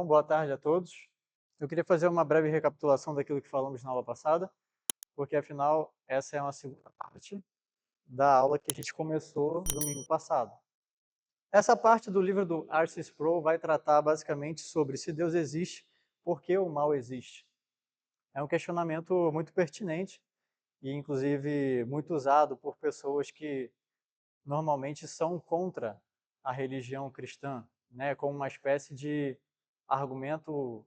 Então, boa tarde a todos. Eu queria fazer uma breve recapitulação daquilo que falamos na aula passada, porque afinal essa é uma segunda parte da aula que a gente começou domingo passado. Essa parte do livro do R.C. Sproul vai tratar basicamente sobre se Deus existe, por que o mal existe. É um questionamento muito pertinente e inclusive muito usado por pessoas que normalmente são contra a religião cristã, né, como uma espécie de argumento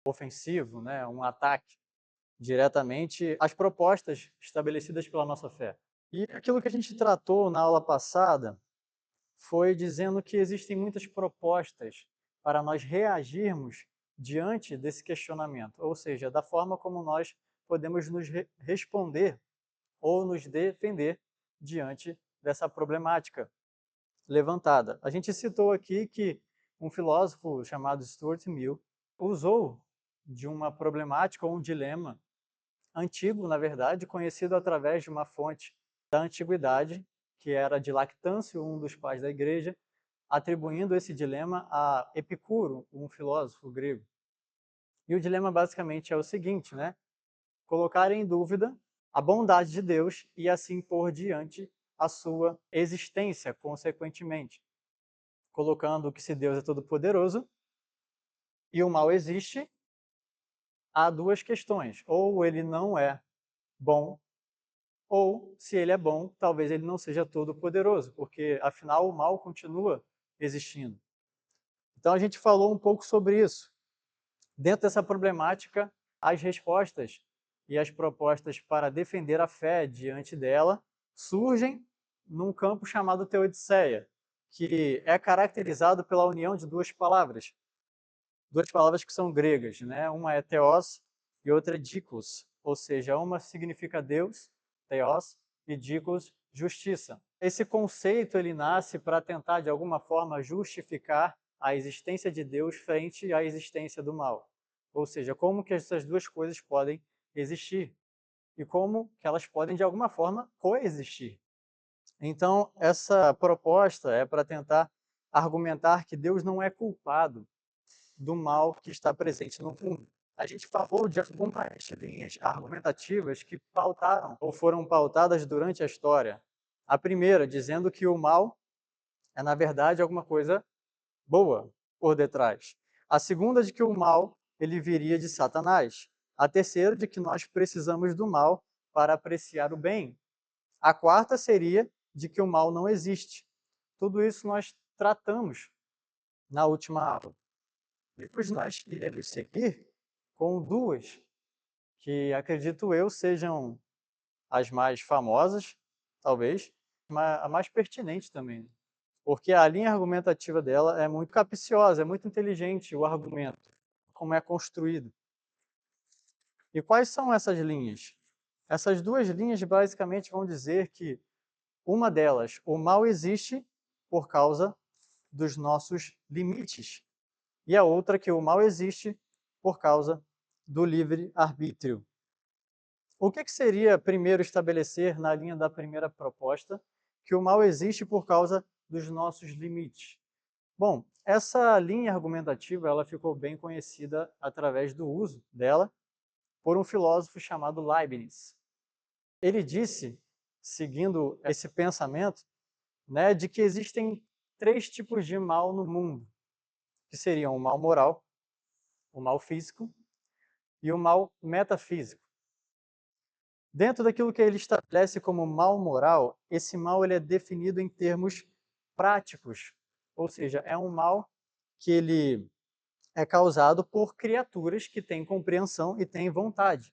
ofensivo, né, um ataque diretamente às propostas estabelecidas pela nossa fé. E aquilo que a gente tratou na aula passada foi dizendo que existem muitas propostas para nós reagirmos diante desse questionamento, ou seja, da forma como nós podemos nos responder ou nos defender diante dessa problemática levantada. A gente citou aqui que um filósofo chamado Stuart Mill usou de uma problemática ou um dilema antigo, na verdade, conhecido através de uma fonte da antiguidade, que era de Lactâncio, um dos pais da igreja, atribuindo esse dilema a Epicuro, um filósofo grego. E o dilema basicamente é o seguinte, né? Colocar em dúvida a bondade de Deus e assim pôr diante a sua existência, consequentemente. Colocando que se Deus é todo-poderoso e o mal existe, há duas questões. Ou ele não é bom, ou se ele é bom, talvez ele não seja todo-poderoso, porque afinal o mal continua existindo. Então a gente falou um pouco sobre isso. Dentro dessa problemática, as respostas e as propostas para defender a fé diante dela surgem num campo chamado teodiceia, que é caracterizado pela união de duas palavras que são gregas, né? Uma é theos e outra é dikos, ou seja, uma significa Deus, theos, e dikos, justiça. Esse conceito ele nasce para tentar de alguma forma justificar a existência de Deus frente à existência do mal. Ou seja, como que essas duas coisas podem existir e como que elas podem de alguma forma coexistir. Então, essa proposta é para tentar argumentar que Deus não é culpado do mal que está presente no mundo. A gente falou de algumas linhas argumentativas que pautaram ou foram pautadas durante a história. A primeira, dizendo que o mal é, na verdade, alguma coisa boa por detrás. A segunda, de que o mal ele viria de Satanás. A terceira, de que nós precisamos do mal para apreciar o bem. A quarta seria de que o mal não existe. Tudo isso nós tratamos na última aula. Depois nós iremos seguir com duas, que acredito eu sejam as mais famosas, talvez, mas a mais pertinente também. Porque a linha argumentativa dela é muito capciosa, é muito inteligente o argumento, como é construído. E quais são essas linhas? Essas duas linhas basicamente vão dizer que uma delas, o mal existe por causa dos nossos limites. E a outra que o mal existe por causa do livre-arbítrio. O que seria primeiro estabelecer na linha da primeira proposta que o mal existe por causa dos nossos limites? Bom, essa linha argumentativa ela ficou bem conhecida através do uso dela por um filósofo chamado Leibniz. Ele disse, seguindo esse pensamento, né, de que existem três tipos de mal no mundo, que seriam o mal moral, o mal físico e o mal metafísico. Dentro daquilo que ele estabelece como mal moral, esse mal ele é definido em termos práticos, ou seja, é um mal que ele é causado por criaturas que têm compreensão e têm vontade.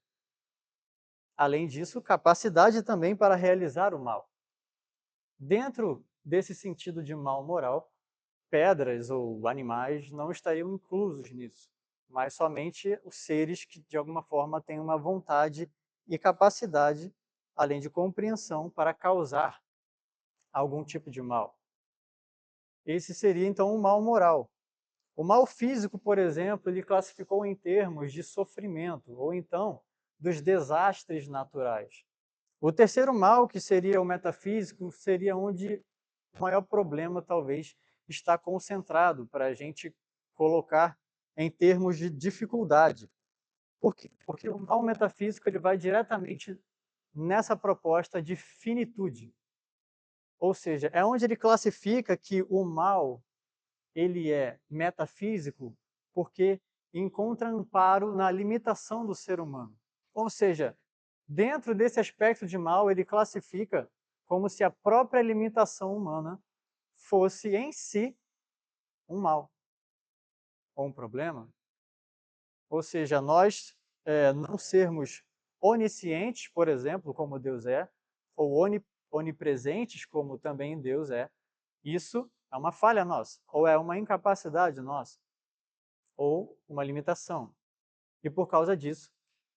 Além disso, capacidade também para realizar o mal. Dentro desse sentido de mal moral, pedras ou animais não estariam inclusos nisso, mas somente os seres que de alguma forma têm uma vontade e capacidade, além de compreensão, para causar algum tipo de mal. Esse seria então o mal moral. O mal físico, por exemplo, ele classificou em termos de sofrimento, ou então dos desastres naturais. O terceiro mal, que seria o metafísico, seria onde o maior problema talvez está concentrado para a gente colocar em termos de dificuldade. Por quê? Porque o mal metafísico ele vai diretamente nessa proposta de finitude. Ou seja, é onde ele classifica que o mal ele é metafísico porque encontra amparo na limitação do ser humano. Ou seja, dentro desse aspecto de mal, ele classifica como se a própria limitação humana fosse em si um mal ou um problema. Ou seja, nós não sermos oniscientes, por exemplo, como Deus é, ou onipresentes, como também Deus é, isso é uma falha nossa, ou é uma incapacidade nossa, ou uma limitação. E por causa disso,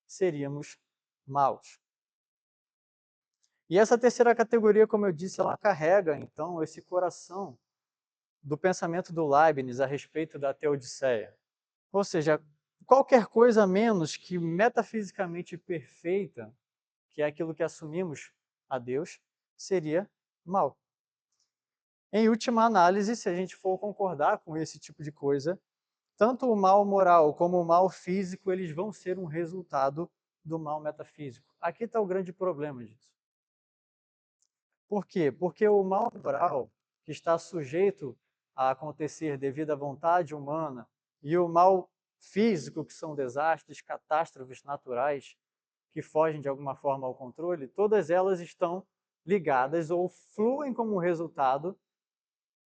seríamos maus. E essa terceira categoria, como eu disse, ela carrega, então, esse coração do pensamento do Leibniz a respeito da teodiceia. Ou seja, qualquer coisa menos que metafisicamente perfeita, que é aquilo que assumimos a Deus, seria mal. Em última análise, se a gente for concordar com esse tipo de coisa, tanto o mal moral como o mal físico, eles vão ser um resultado do mal metafísico. Aqui está o grande problema disso. Por quê? Porque o mal moral, que está sujeito a acontecer devido à vontade humana, e o mal físico, que são desastres, catástrofes naturais, que fogem de alguma forma ao controle, todas elas estão ligadas ou fluem como resultado,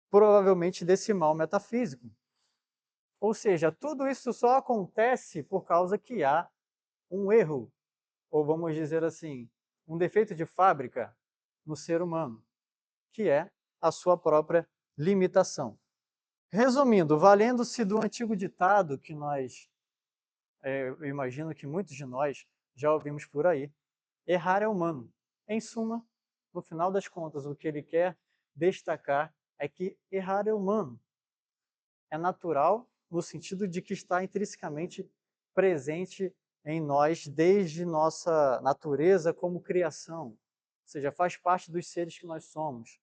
provavelmente, desse mal metafísico. Ou seja, tudo isso só acontece por causa que há um erro, ou vamos dizer assim, um defeito de fábrica no ser humano, que é a sua própria limitação. Resumindo, valendo-se do antigo ditado que eu imagino que muitos de nós já ouvimos por aí, errar é humano. Em suma, no final das contas, o que ele quer destacar é que errar é humano. É natural no sentido de que está intrinsecamente presente em nós desde nossa natureza como criação, ou seja, faz parte dos seres que nós somos.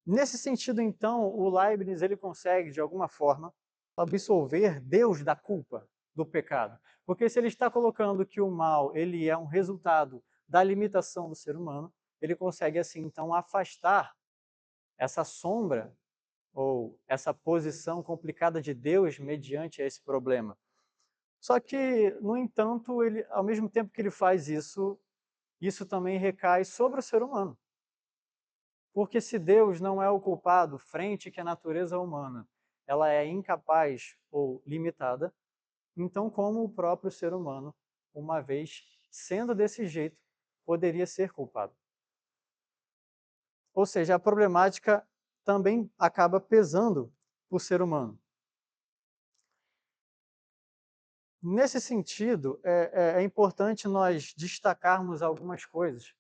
Nesse sentido, então, o Leibniz ele consegue, de alguma forma, absolver Deus da culpa do pecado. Porque se ele está colocando que o mal ele é um resultado da limitação do ser humano, ele consegue, assim, então, afastar essa sombra ou essa posição complicada de Deus mediante esse problema. Só que, no entanto, ele, ao mesmo tempo que ele faz isso, isso também recai sobre o ser humano. Porque se Deus não é o culpado frente que a natureza humana ela é incapaz ou limitada, então como o próprio ser humano, uma vez sendo desse jeito, poderia ser culpado? Ou seja, a problemática também acaba pesando para o ser humano. Nesse sentido, é importante nós destacarmos algumas coisas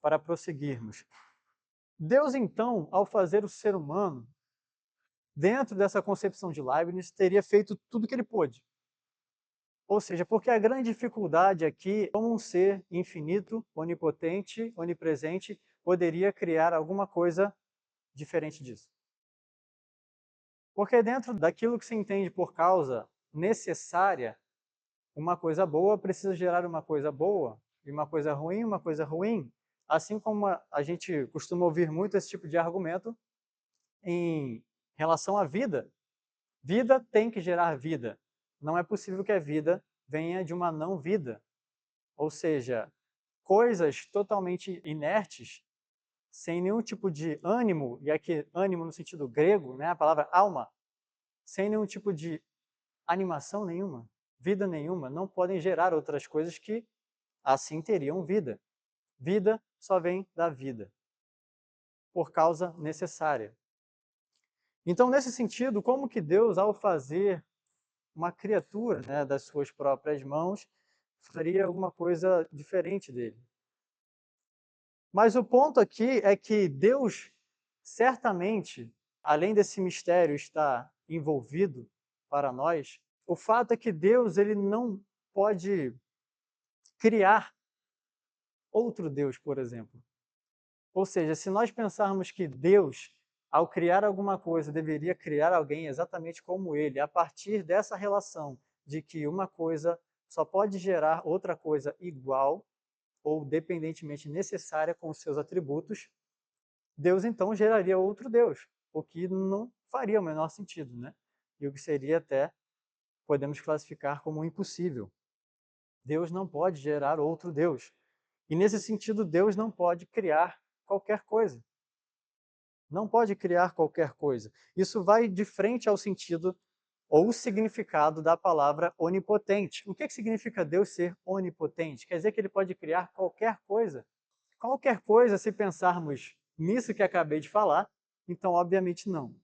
para prosseguirmos. Deus, então, ao fazer o ser humano, dentro dessa concepção de Leibniz, teria feito tudo o que ele pôde. Ou seja, porque a grande dificuldade aqui, como um ser infinito, onipotente, onipresente, poderia criar alguma coisa diferente disso. Porque dentro daquilo que se entende por causa necessária, uma coisa boa precisa gerar uma coisa boa, e uma coisa ruim. Assim como a gente costuma ouvir muito esse tipo de argumento em relação à vida. Vida tem que gerar vida. Não é possível que a vida venha de uma não vida. Ou seja, coisas totalmente inertes, sem nenhum tipo de ânimo, e aqui ânimo no sentido grego, né, a palavra alma, sem nenhum tipo de animação nenhuma, vida nenhuma, não podem gerar outras coisas que assim teriam vida. Vida só vem da vida, por causa necessária. Então, nesse sentido, como que Deus, ao fazer uma criatura, né, das suas próprias mãos, faria alguma coisa diferente dele? Mas o ponto aqui é que Deus, certamente, além desse mistério estar envolvido para nós, o fato é que Deus ele não pode criar outro Deus, por exemplo. Ou seja, se nós pensarmos que Deus ao criar alguma coisa, deveria criar alguém exatamente como ele, a partir dessa relação de que uma coisa só pode gerar outra coisa igual ou dependentemente necessária com os seus atributos, Deus então geraria outro Deus, o que não faria o menor sentido, né? E o que seria até, podemos classificar como impossível. Deus não pode gerar outro Deus. E nesse sentido, Deus não pode criar qualquer coisa. Não pode criar qualquer coisa. Isso vai de frente ao sentido ou o significado da palavra onipotente. O que significa Deus ser onipotente? Quer dizer que ele pode criar qualquer coisa. Qualquer coisa, se pensarmos nisso que acabei de falar, então obviamente não.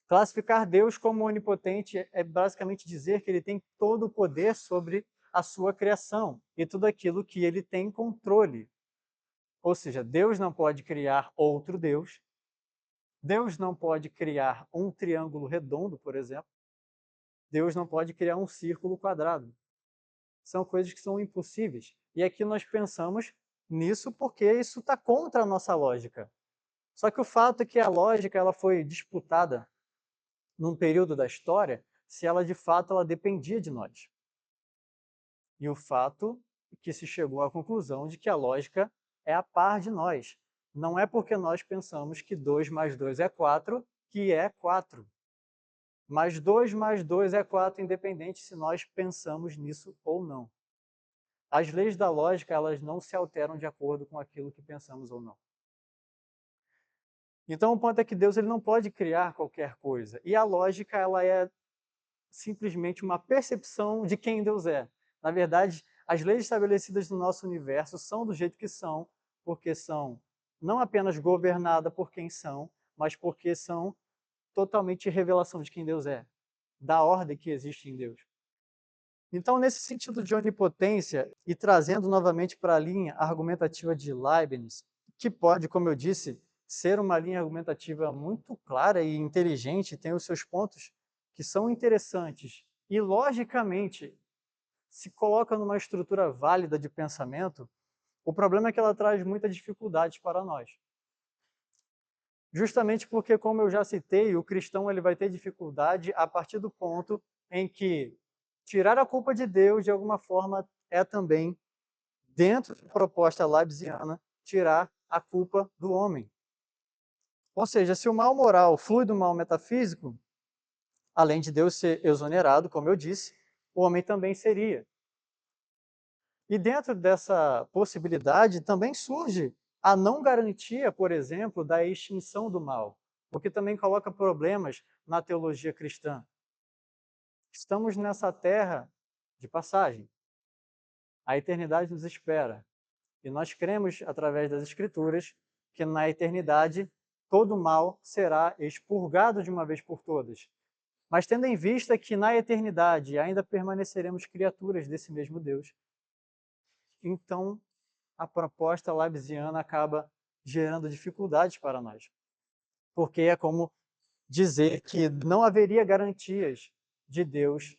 Classificar Deus como onipotente é basicamente dizer que ele tem todo o poder sobre a sua criação e tudo aquilo que ele tem controle. Ou seja, Deus não pode criar outro Deus, Deus não pode criar um triângulo redondo, por exemplo, Deus não pode criar um círculo quadrado. São coisas que são impossíveis. E aqui nós pensamos nisso porque isso está contra a nossa lógica. Só que o fato é que a lógica ela foi disputada num período da história se ela de fato ela dependia de nós. E o fato é que se chegou à conclusão de que a lógica é a par de nós. Não é porque nós pensamos que 2 mais 2 é 4 que é 4. Mas 2 mais 2 é 4, independente se nós pensamos nisso ou não. As leis da lógica elas não se alteram de acordo com aquilo que pensamos ou não. Então o ponto é que Deus ele não pode criar qualquer coisa. E a lógica ela é simplesmente uma percepção de quem Deus é. Na verdade, as leis estabelecidas no nosso universo são do jeito que são, porque são não apenas governadas por quem são, mas porque são totalmente revelação de quem Deus é, da ordem que existe em Deus. Então, nesse sentido de onipotência, e trazendo novamente para a linha argumentativa de Leibniz, que pode, como eu disse, ser uma linha argumentativa muito clara e inteligente, tem os seus pontos que são interessantes, e logicamente se coloca numa estrutura válida de pensamento, o problema é que ela traz muitas dificuldades para nós. Justamente porque, como eu já citei, o cristão ele vai ter dificuldade a partir do ponto em que tirar a culpa de Deus, de alguma forma, é também, dentro da proposta leibniziana, tirar a culpa do homem. Ou seja, se o mal moral flui do mal metafísico, além de Deus ser exonerado, como eu disse, o homem também seria. E dentro dessa possibilidade também surge a não garantia, por exemplo, da extinção do mal, o que também coloca problemas na teologia cristã. Estamos nessa terra de passagem. A eternidade nos espera. E nós cremos, através das Escrituras, que na eternidade todo mal será expurgado de uma vez por todas. Mas tendo em vista que na eternidade ainda permaneceremos criaturas desse mesmo Deus, então a proposta leibniziana acaba gerando dificuldades para nós. Porque é como dizer que não haveria garantias de Deus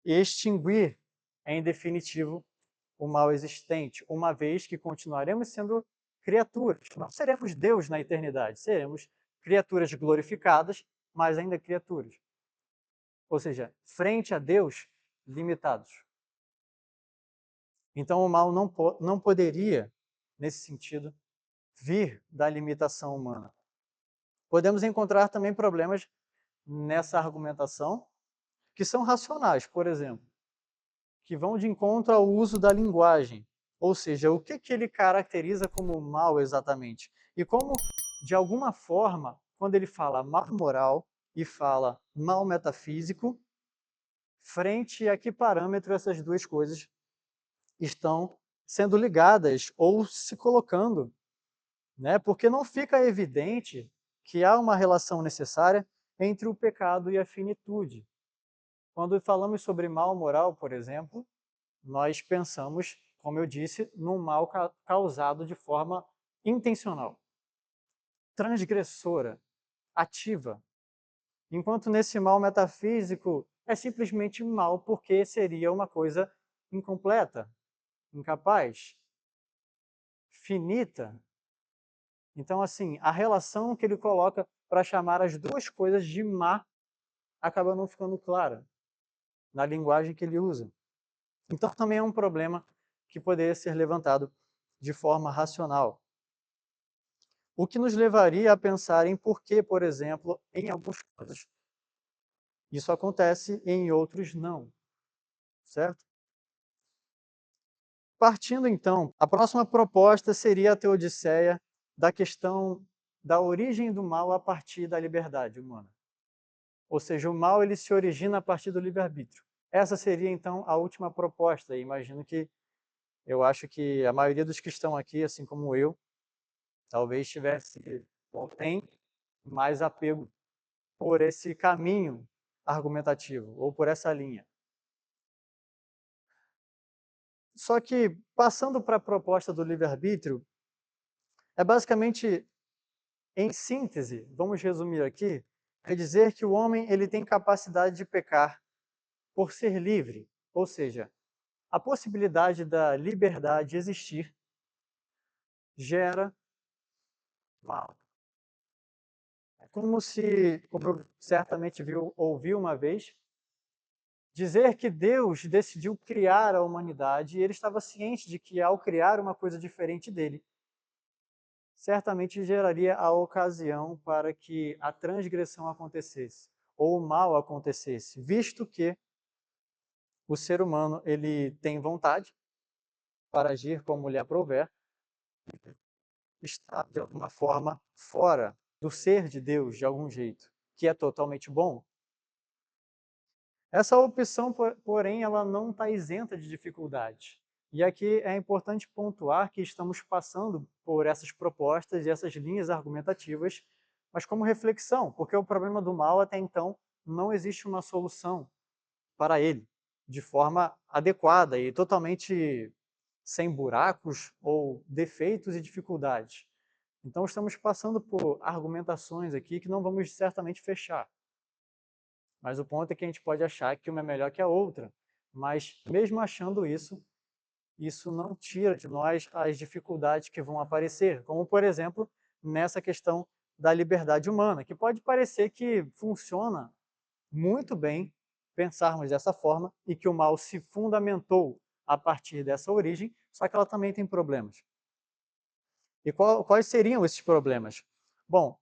extinguir, em definitivo, o mal existente, uma vez que continuaremos sendo criaturas. Não seremos Deus na eternidade, seremos criaturas glorificadas, mas ainda criaturas. Ou seja, frente a Deus, limitados. Então o mal não poderia, nesse sentido, vir da limitação humana. Podemos encontrar também problemas nessa argumentação que são racionais, por exemplo, que vão de encontro ao uso da linguagem, ou seja, o que ele caracteriza como mal exatamente. E como, de alguma forma, quando ele fala mal moral e fala mal metafísico, frente a que parâmetro essas duas coisas estão sendo ligadas ou se colocando, né? Porque não fica evidente que há uma relação necessária entre o pecado e a finitude. Quando falamos sobre mal moral, por exemplo, nós pensamos, como eu disse, num mal causado de forma intencional, transgressora, ativa. Enquanto nesse mal metafísico é simplesmente mal porque seria uma coisa incompleta, incapaz, finita, Então, assim, a relação que ele coloca para chamar as duas coisas de má acaba não ficando clara na linguagem que ele usa. Então, também é um problema que poderia ser levantado de forma racional. O que nos levaria a pensar em por que, por exemplo, em alguns casos isso acontece e em outros não, certo? Partindo então, a próxima proposta seria a teodiceia da questão da origem do mal a partir da liberdade humana. Ou seja, o mal ele se origina a partir do livre-arbítrio. Essa seria então a última proposta. E imagino que eu acho que a maioria dos que estão aqui, assim como eu, talvez tivesse ou tem mais apego por esse caminho argumentativo ou por essa linha. Só que, passando para a proposta do livre-arbítrio, é basicamente, em síntese, vamos resumir aqui, é dizer que o homem ele tem capacidade de pecar por ser livre, ou seja, a possibilidade da liberdade existir gera mal. É como se, como eu certamente ouvi uma vez, dizer que Deus decidiu criar a humanidade e ele estava ciente de que ao criar uma coisa diferente dele, certamente geraria a ocasião para que a transgressão acontecesse, ou o mal acontecesse, visto que o ser humano ele tem vontade para agir como lhe aprouver, está de alguma forma fora do ser de Deus de algum jeito, que é totalmente bom. Essa opção, porém, ela não está isenta de dificuldades. E aqui é importante pontuar que estamos passando por essas propostas e essas linhas argumentativas, mas como reflexão, porque o problema do mal até então não existe uma solução para ele de forma adequada e totalmente sem buracos ou defeitos e dificuldades. Então estamos passando por argumentações aqui que não vamos certamente fechar. Mas o ponto é que a gente pode achar que uma é melhor que a outra. Mas mesmo achando isso, isso não tira de nós as dificuldades que vão aparecer, como por exemplo, nessa questão da liberdade humana, que pode parecer que funciona muito bem pensarmos dessa forma e que o mal se fundamentou a partir dessa origem, só que ela também tem problemas. E quais seriam esses problemas? Bom,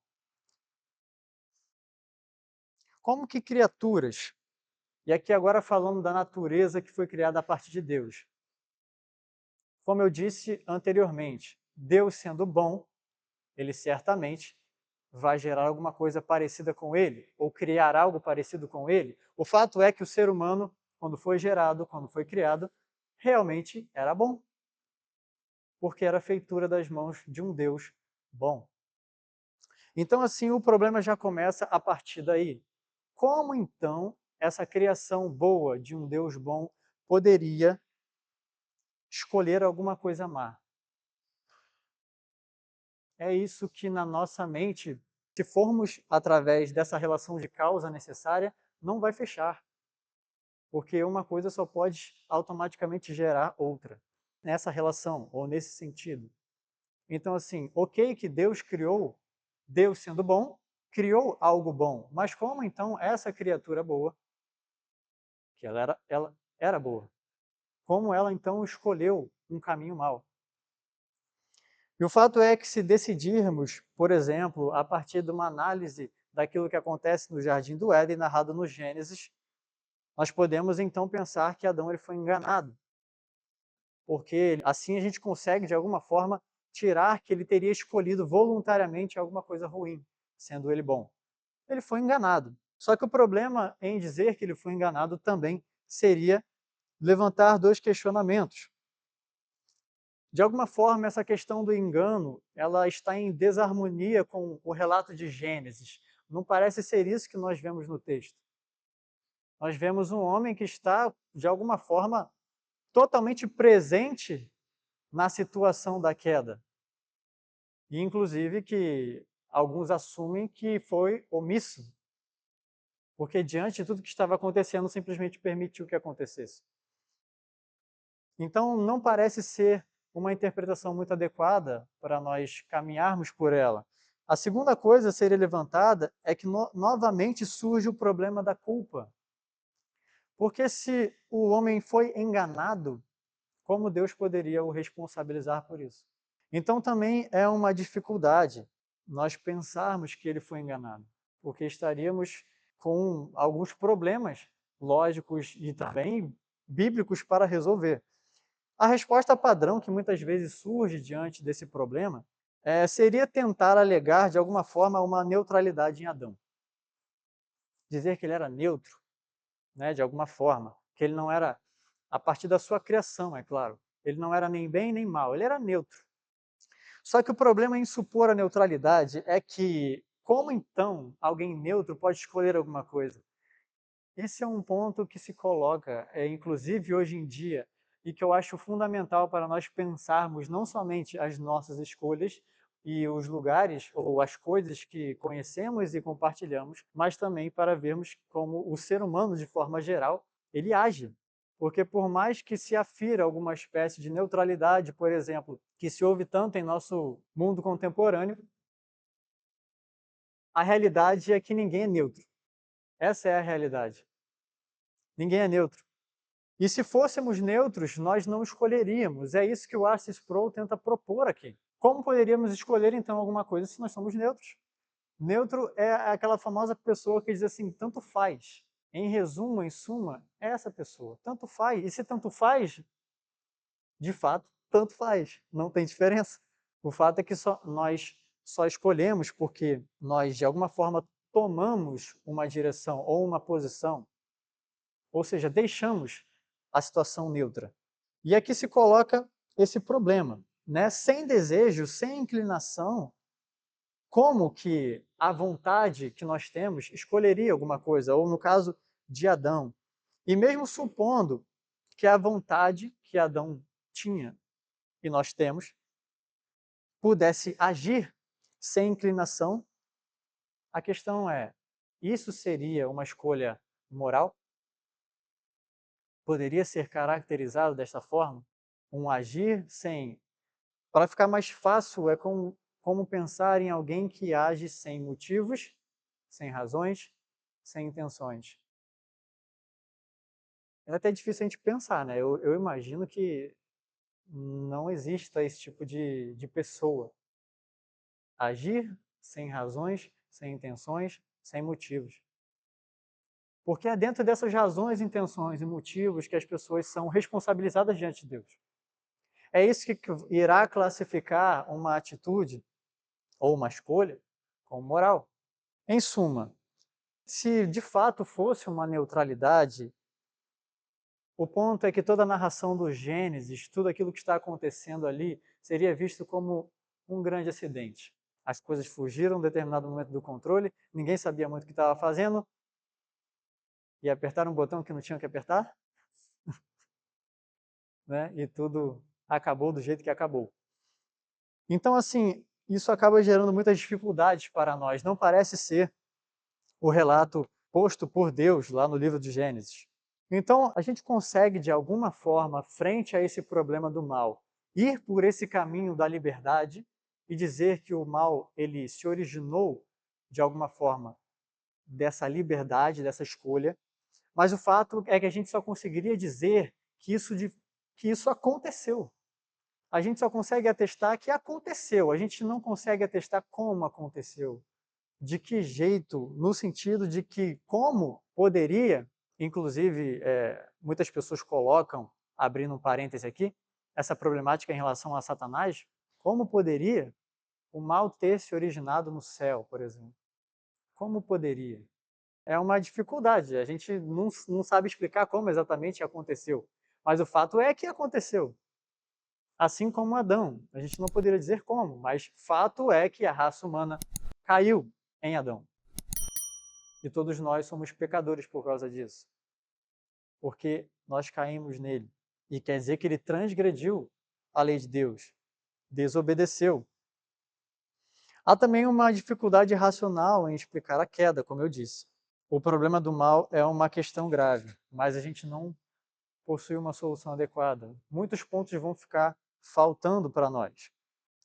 como que criaturas, e aqui agora falando da natureza que foi criada a partir de Deus, como eu disse anteriormente, Deus sendo bom, ele certamente vai gerar alguma coisa parecida com ele, ou criar algo parecido com ele. O fato é que o ser humano, quando foi gerado, quando foi criado, realmente era bom, porque era feitura das mãos de um Deus bom. Então, assim, o problema já começa a partir daí. Como então essa criação boa de um Deus bom poderia escolher alguma coisa má? É isso que na nossa mente, se formos através dessa relação de causa necessária, não vai fechar, porque uma coisa só pode automaticamente gerar outra, nessa relação, ou nesse sentido. Então, assim, ok que Deus criou, Deus sendo bom, criou algo bom, mas como então essa criatura boa, que ela era boa, como ela então escolheu um caminho mau? E o fato é que se decidirmos, por exemplo, a partir de uma análise daquilo que acontece no Jardim do Éden, narrado no Gênesis, nós podemos então pensar que Adão ele foi enganado, porque assim a gente consegue, de alguma forma, tirar que ele teria escolhido voluntariamente alguma coisa ruim, sendo ele bom. Ele foi enganado. Só que o problema em dizer que ele foi enganado também seria levantar dois questionamentos. De alguma forma, essa questão do engano, ela está em desarmonia com o relato de Gênesis. Não parece ser isso que nós vemos no texto. Nós vemos um homem que está, de alguma forma, totalmente presente na situação da queda. E, inclusive, que alguns assumem que foi omisso, porque diante de tudo que estava acontecendo, simplesmente permitiu que acontecesse. Então, não parece ser uma interpretação muito adequada para nós caminharmos por ela. A segunda coisa a ser levantada é que novamente surge o problema da culpa. Porque se o homem foi enganado, como Deus poderia o responsabilizar por isso? Então também é uma dificuldade nós pensarmos que ele foi enganado, porque estaríamos com alguns problemas lógicos e também bíblicos para resolver. A resposta padrão que muitas vezes surge diante desse problema seria tentar alegar de alguma forma uma neutralidade em Adão. Dizer que ele era neutro, né, de alguma forma, que ele não era, a partir da sua criação, é claro, ele não era nem bem nem mal, ele era neutro. Só que o problema em supor a neutralidade é que, como então alguém neutro pode escolher alguma coisa? Esse é um ponto que se coloca, inclusive hoje em dia, e que eu acho fundamental para nós pensarmos não somente as nossas escolhas e os lugares ou as coisas que conhecemos e compartilhamos, mas também para vermos como o ser humano, de forma geral, ele age. Porque por mais que se afira alguma espécie de neutralidade, por exemplo, que se ouve tanto em nosso mundo contemporâneo, a realidade é que ninguém é neutro. Essa é a realidade. Ninguém é neutro. E se fôssemos neutros, nós não escolheríamos. É isso que o R.C. Sproul tenta propor aqui. Como poderíamos escolher, então, alguma coisa se nós somos neutros? Neutro é aquela famosa pessoa que diz assim, tanto faz. Em resumo, em suma, é essa pessoa. Tanto faz. E se tanto faz, de fato, tanto faz. Não tem diferença. O fato é que nós só escolhemos porque nós, de alguma forma, tomamos uma direção ou uma posição, ou seja, deixamos a situação neutra. E aqui se coloca esse problema, né? Sem desejo, sem inclinação, como que a vontade que nós temos escolheria alguma coisa, ou no caso de Adão. E mesmo supondo que a vontade que Adão tinha e nós temos pudesse agir sem inclinação, a questão é, isso seria uma escolha moral? Poderia ser caracterizado desta forma? Um agir sem... Para ficar mais fácil, é como pensar em alguém que age sem motivos, sem razões, sem intenções. É até difícil a gente pensar, né? Eu imagino que não exista esse tipo de pessoa. Agir sem razões, sem intenções, sem motivos. Porque é dentro dessas razões, intenções e motivos que as pessoas são responsabilizadas diante de Deus. É isso que irá classificar uma atitude ou uma escolha como moral. Em suma, se de fato fosse uma neutralidade, o ponto é que toda a narração do Gênesis, tudo aquilo que está acontecendo ali, seria visto como um grande acidente. As coisas fugiram em determinado momento do controle, ninguém sabia muito o que estava fazendo, e apertaram um botão que não tinham que apertar, né? E tudo acabou do jeito que acabou. Então, assim, isso acaba gerando muitas dificuldades para nós. Não parece ser o relato posto por Deus lá no livro de Gênesis. Então, a gente consegue, de alguma forma, frente a esse problema do mal, ir por esse caminho da liberdade e dizer que o mal ele se originou, de alguma forma, dessa liberdade, dessa escolha, mas o fato é que a gente só conseguiria dizer que isso aconteceu. A gente só consegue atestar que aconteceu, a gente não consegue atestar como aconteceu. De que jeito, no sentido de que como poderia, inclusive muitas pessoas colocam, abrindo um parêntese aqui, essa problemática em relação a Satanás, como poderia o mal ter se originado no céu, por exemplo? Como poderia? É uma dificuldade, a gente não sabe explicar como exatamente aconteceu, mas o fato é que aconteceu. Assim como Adão, a gente não poderia dizer como, mas fato é que a raça humana caiu em Adão. E todos nós somos pecadores por causa disso. Porque nós caímos nele. E quer dizer que ele transgrediu a lei de Deus, desobedeceu. Há também uma dificuldade racional em explicar a queda, como eu disse. O problema do mal é uma questão grave, mas a gente não possui uma solução adequada. Muitos pontos vão ficar faltando para nós.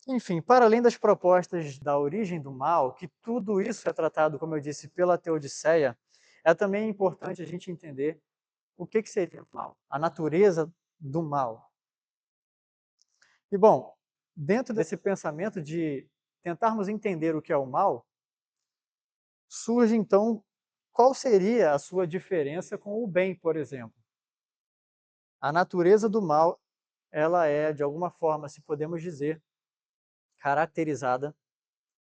Enfim, para além das propostas da origem do mal, que tudo isso é tratado, como eu disse, pela Teodiceia, é também importante a gente entender o que seria o mal, a natureza do mal. E, bom, dentro desse pensamento de tentarmos entender o que é o mal, surge, então, qual seria a sua diferença com o bem, por exemplo. A natureza do mal, ela é, de alguma forma, se podemos dizer, caracterizada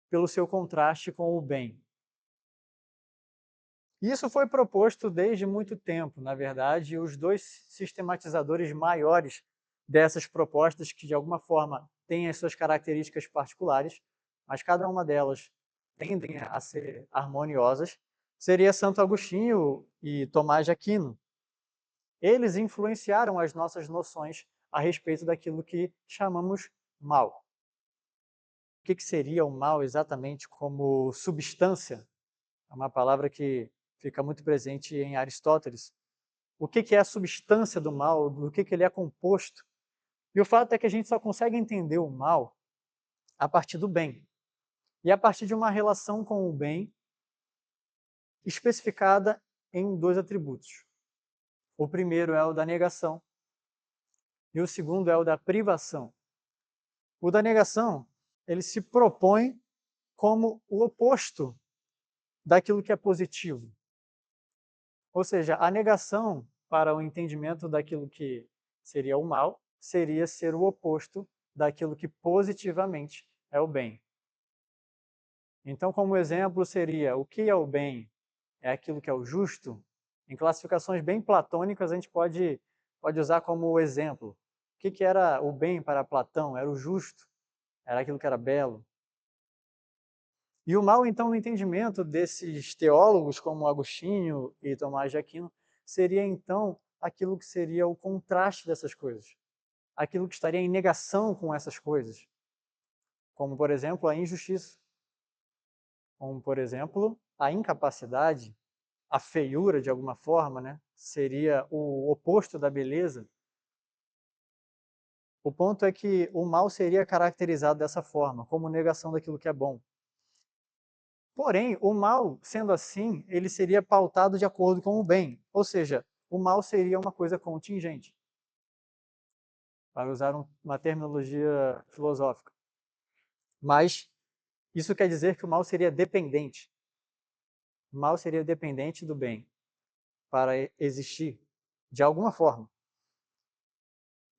pelo seu contraste com o bem. Isso foi proposto desde muito tempo, na verdade, os dois sistematizadores maiores dessas propostas, que de alguma forma têm as suas características particulares, mas cada uma delas tendem a ser harmoniosas, seria Santo Agostinho e Tomás de Aquino. Eles influenciaram as nossas noções a respeito daquilo que chamamos mal. O que seria o mal exatamente como substância? É uma palavra que fica muito presente em Aristóteles. O que é a substância do mal, do que ele é composto. E o fato é que a gente só consegue entender o mal a partir do bem. E a partir de uma relação com o bem especificada em dois atributos. O primeiro é o da negação e o segundo é o da privação. O da negação, ele se propõe como o oposto daquilo que é positivo. Ou seja, a negação para o entendimento daquilo que seria o mal seria ser o oposto daquilo que positivamente é o bem. Então, como exemplo, seria o que é o bem? É aquilo que é o justo? Em classificações bem platônicas, a gente pode usar como exemplo. O que era o bem para Platão? Era o justo, era aquilo que era belo. E o mal, então, no entendimento desses teólogos como Agostinho e Tomás de Aquino, seria, então, aquilo que seria o contraste dessas coisas. Aquilo que estaria em negação com essas coisas. Como, por exemplo, a injustiça. Como, por exemplo, a incapacidade, a feiura, de alguma forma, né? Seria o oposto da beleza. O ponto é que o mal seria caracterizado dessa forma, como negação daquilo que é bom. Porém, o mal, sendo assim, ele seria pautado de acordo com o bem. Ou seja, o mal seria uma coisa contingente, para usar uma terminologia filosófica. Mas isso quer dizer que o mal seria dependente. O mal seria dependente do bem para existir, de alguma forma.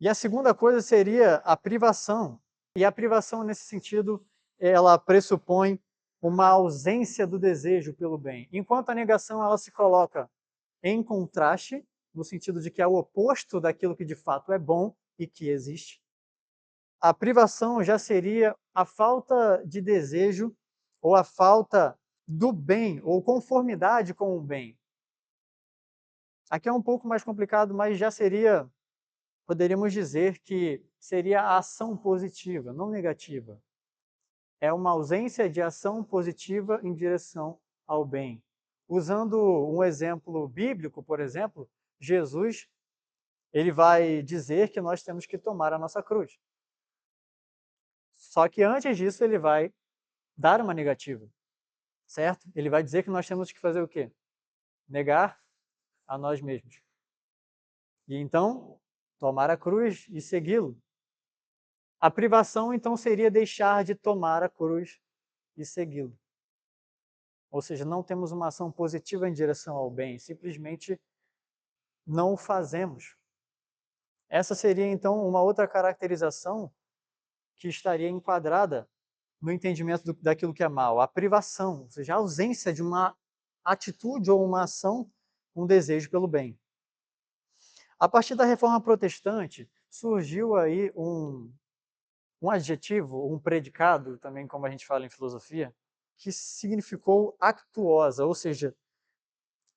E a segunda coisa seria a privação. E a privação, nesse sentido, ela pressupõe uma ausência do desejo pelo bem. Enquanto a negação ela se coloca em contraste, no sentido de que é o oposto daquilo que de fato é bom e que existe. A privação já seria a falta de desejo ou a falta do bem, ou conformidade com o bem. Aqui é um pouco mais complicado, mas já seria, poderíamos dizer que seria a ação positiva, não negativa. É uma ausência de ação positiva em direção ao bem. Usando um exemplo bíblico, por exemplo, Jesus, ele vai dizer que nós temos que tomar a nossa cruz. Só que antes disso ele vai dar uma negativa, certo? Ele vai dizer que nós temos que fazer o quê? Negar a nós mesmos. E então, tomar a cruz e segui-lo. A privação, então, seria deixar de tomar a cruz e segui-lo. Ou seja, não temos uma ação positiva em direção ao bem, simplesmente não o fazemos. Essa seria, então, uma outra caracterização que estaria enquadrada no entendimento daquilo que é mal, a privação, ou seja, a ausência de uma atitude ou uma ação, um desejo pelo bem. A partir da Reforma Protestante, surgiu aí um adjetivo, um predicado, também como a gente fala em filosofia, que significou actuosa, ou seja,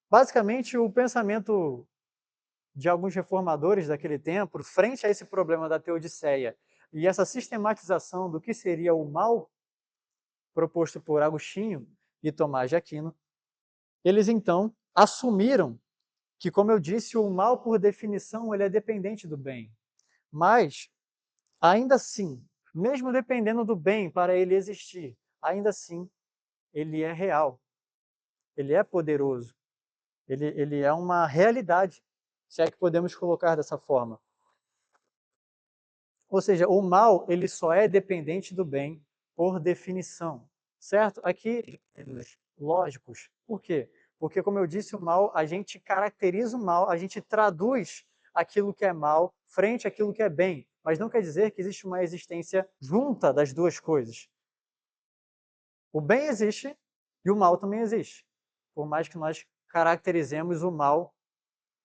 basicamente o pensamento de alguns reformadores daquele tempo, frente a esse problema da teodiceia e essa sistematização do que seria o mal proposto por Agostinho e Tomás de Aquino, eles então assumiram que, como eu disse, o mal, por definição, ele é dependente do bem. Mas ainda assim, mesmo dependendo do bem para ele existir, ainda assim, ele é real, ele é poderoso, ele é uma realidade, se é que podemos colocar dessa forma. Ou seja, o mal ele só é dependente do bem por definição, certo? Aqui, lógicos. Por quê? Porque, como eu disse, o mal, a gente caracteriza o mal, a gente traduz aquilo que é mal frente àquilo que é bem. Mas não quer dizer que existe uma existência junta das duas coisas. O bem existe e o mal também existe. Por mais que nós caracterizemos o mal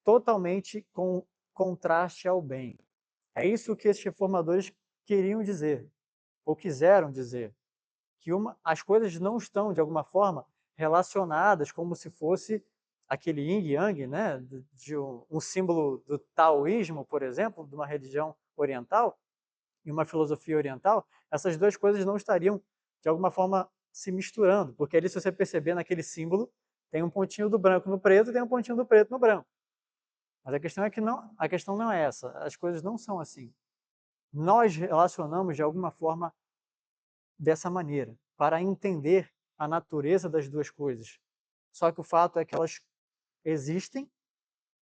totalmente com contraste ao bem. É isso que esses reformadores queriam dizer, ou quiseram dizer, que as coisas não estão, de alguma forma, relacionadas como se fosse aquele yin e yang, né, de um símbolo do taoísmo, por exemplo, de uma religião oriental, e uma filosofia oriental, essas duas coisas não estariam, de alguma forma, se misturando, porque ali, se você perceber naquele símbolo, tem um pontinho do branco no preto e tem um pontinho do preto no branco. Mas a questão é que não, a questão não é essa, as coisas não são assim. Nós relacionamos de alguma forma dessa maneira, para entender a natureza das duas coisas. Só que o fato é que elas existem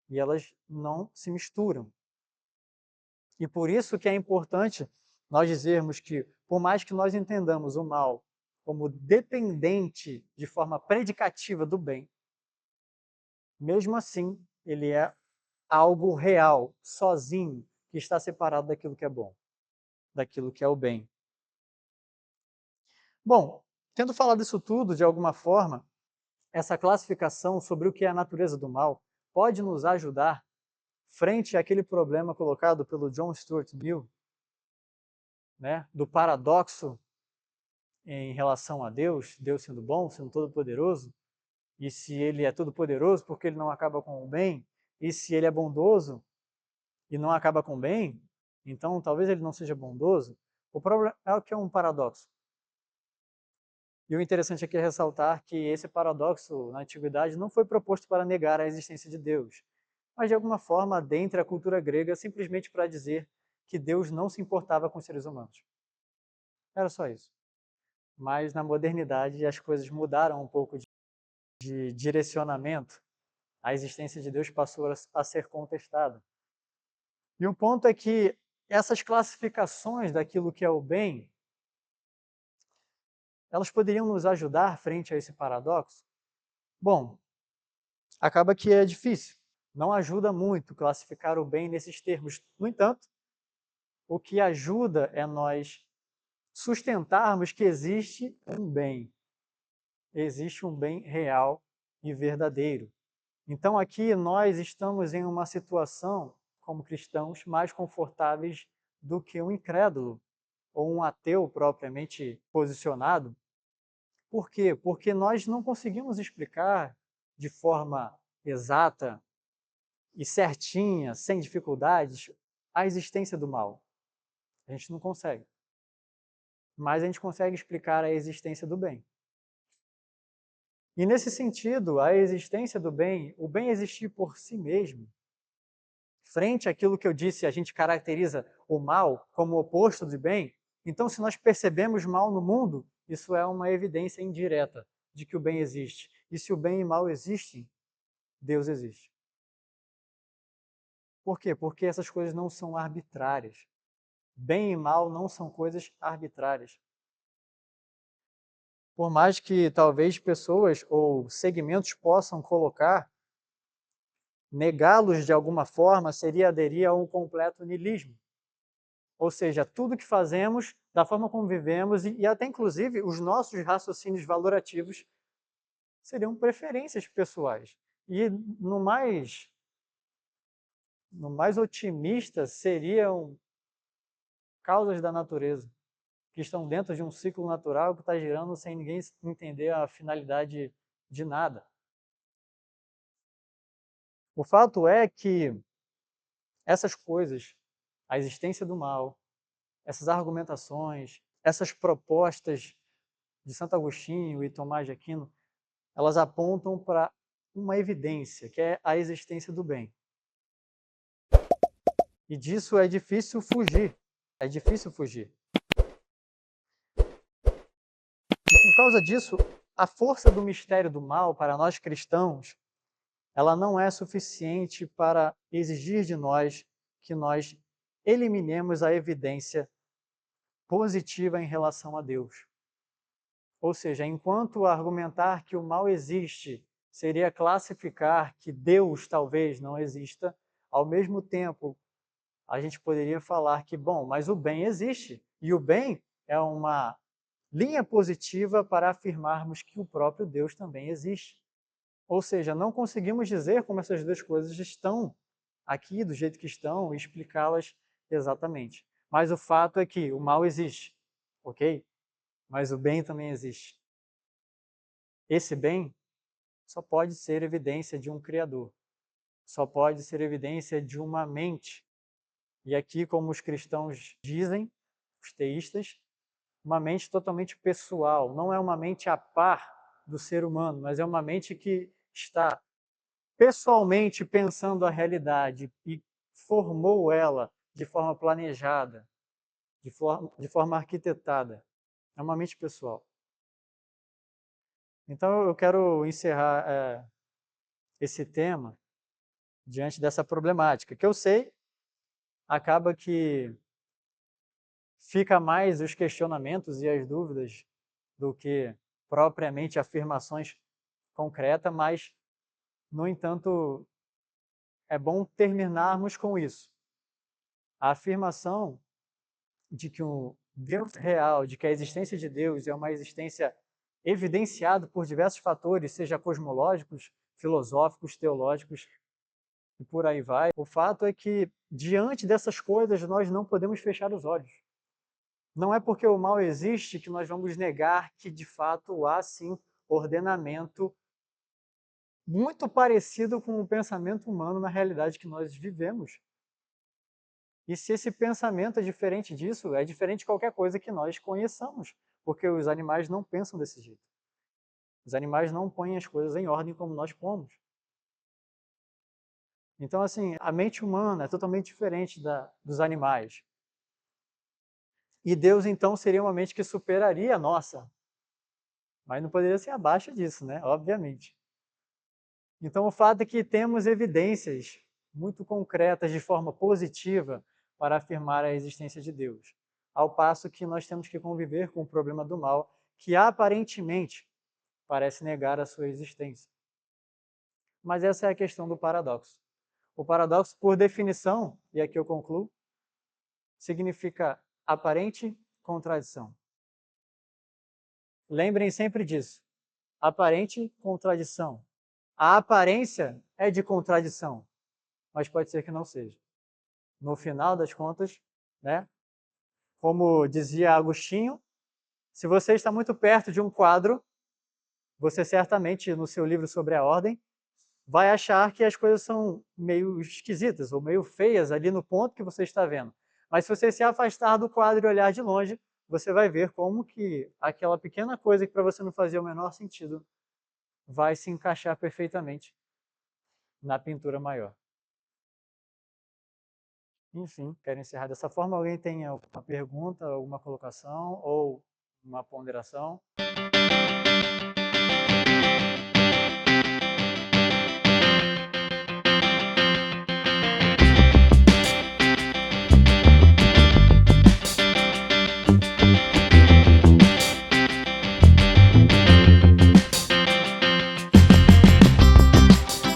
e elas não se misturam. E por isso que é importante nós dizermos que, por mais que nós entendamos o mal como dependente de forma predicativa do bem, mesmo assim, ele é algo real, sozinho, que está separado daquilo que é bom, daquilo que é o bem. Bom, tendo falado isso tudo, de alguma forma, essa classificação sobre o que é a natureza do mal pode nos ajudar frente àquele problema colocado pelo John Stuart Mill, né, do paradoxo em relação a Deus, Deus sendo bom, sendo todo-poderoso, e se ele é todo-poderoso, porque ele não acaba com o bem, e se ele é bondoso e não acaba com o bem, então talvez ele não seja bondoso. O problema é o que é um paradoxo. E o interessante aqui é ressaltar que esse paradoxo na antiguidade não foi proposto para negar a existência de Deus, mas de alguma forma dentre a cultura grega simplesmente para dizer que Deus não se importava com os seres humanos. Era só isso. Mas na modernidade as coisas mudaram um pouco de direcionamento. A existência de Deus passou a ser contestada. E o ponto é que essas classificações daquilo que é o bem, elas poderiam nos ajudar frente a esse paradoxo? Bom, acaba que é difícil. Não ajuda muito classificar o bem nesses termos. No entanto, o que ajuda é nós sustentarmos que existe um bem real e verdadeiro. Então aqui nós estamos em uma situação, como cristãos, mais confortáveis do que um incrédulo ou um ateu propriamente posicionado. Por quê? Porque nós não conseguimos explicar de forma exata e certinha, sem dificuldades, a existência do mal. A gente não consegue. Mas a gente consegue explicar a existência do bem. E nesse sentido, a existência do bem, o bem existir por si mesmo, frente àquilo que eu disse, a gente caracteriza o mal como o oposto do bem. Então, se nós percebemos mal no mundo, isso é uma evidência indireta de que o bem existe. E se o bem e o mal existem, Deus existe. Por quê? Porque essas coisas não são arbitrárias. Bem e mal não são coisas arbitrárias. Por mais que talvez pessoas ou segmentos possam colocar, negá-los de alguma forma seria aderir a um completo niilismo. Ou seja, tudo que fazemos, da forma como vivemos e até inclusive os nossos raciocínios valorativos seriam preferências pessoais. E no mais otimista seriam causas da natureza, que estão dentro de um ciclo natural que está girando sem ninguém entender a finalidade de nada. O fato é que essas coisas, a existência do mal, essas argumentações, essas propostas de Santo Agostinho e Tomás de Aquino, elas apontam para uma evidência, que é a existência do bem. E disso é difícil fugir. É difícil fugir. E por causa disso, a força do mistério do mal para nós cristãos, ela não é suficiente para exigir de nós que nós eliminemos a evidência positiva em relação a Deus. Ou seja, enquanto argumentar que o mal existe seria classificar que Deus talvez não exista, ao mesmo tempo a gente poderia falar que, bom, mas o bem existe, e o bem é uma linha positiva para afirmarmos que o próprio Deus também existe. Ou seja, não conseguimos dizer como essas duas coisas estão aqui do jeito que estão e explicá-las exatamente. Mas o fato é que o mal existe, ok? Mas o bem também existe. Esse bem só pode ser evidência de um Criador, só pode ser evidência de uma mente. E aqui, como os cristãos dizem, os teístas, uma mente totalmente pessoal, não é uma mente a par do ser humano, mas é uma mente que está pessoalmente pensando a realidade e formou ela de forma planejada, de forma arquitetada. É uma mente pessoal. Então eu quero encerrar esse tema diante dessa problemática, que eu sei, acaba que fica mais os questionamentos e as dúvidas do que propriamente afirmações concretas, mas, no entanto, é bom terminarmos com isso. A afirmação de que o Deus real, de que a existência de Deus é uma existência evidenciada por diversos fatores, seja cosmológicos, filosóficos, teológicos e por aí vai. O fato é que, diante dessas coisas, nós não podemos fechar os olhos. Não é porque o mal existe que nós vamos negar que, de fato, há sim ordenamento muito parecido com o pensamento humano na realidade que nós vivemos. E se esse pensamento é diferente disso, é diferente de qualquer coisa que nós conheçamos, porque os animais não pensam desse jeito. Os animais não põem as coisas em ordem como nós pomos. Então, assim, a mente humana é totalmente diferente dos animais. E Deus, então, seria uma mente que superaria a nossa. Mas não poderia ser abaixo disso, né? Obviamente. Então, o fato é que temos evidências muito concretas de forma positiva para afirmar a existência de Deus, ao passo que nós temos que conviver com o problema do mal, que aparentemente parece negar a sua existência. Mas essa é a questão do paradoxo. O paradoxo, por definição, e aqui eu concluo, significa aparente contradição. Lembrem sempre disso. Aparente contradição. A aparência é de contradição, mas pode ser que não seja. No final das contas, né? Como dizia Agostinho, se você está muito perto de um quadro, você certamente, no seu livro sobre a ordem, vai achar que as coisas são meio esquisitas ou meio feias ali no ponto que você está vendo. Mas se você se afastar do quadro e olhar de longe, você vai ver como que aquela pequena coisa que para você não fazia o menor sentido vai se encaixar perfeitamente na pintura maior. Enfim, quero encerrar dessa forma. Alguém tem alguma pergunta, alguma colocação ou uma ponderação?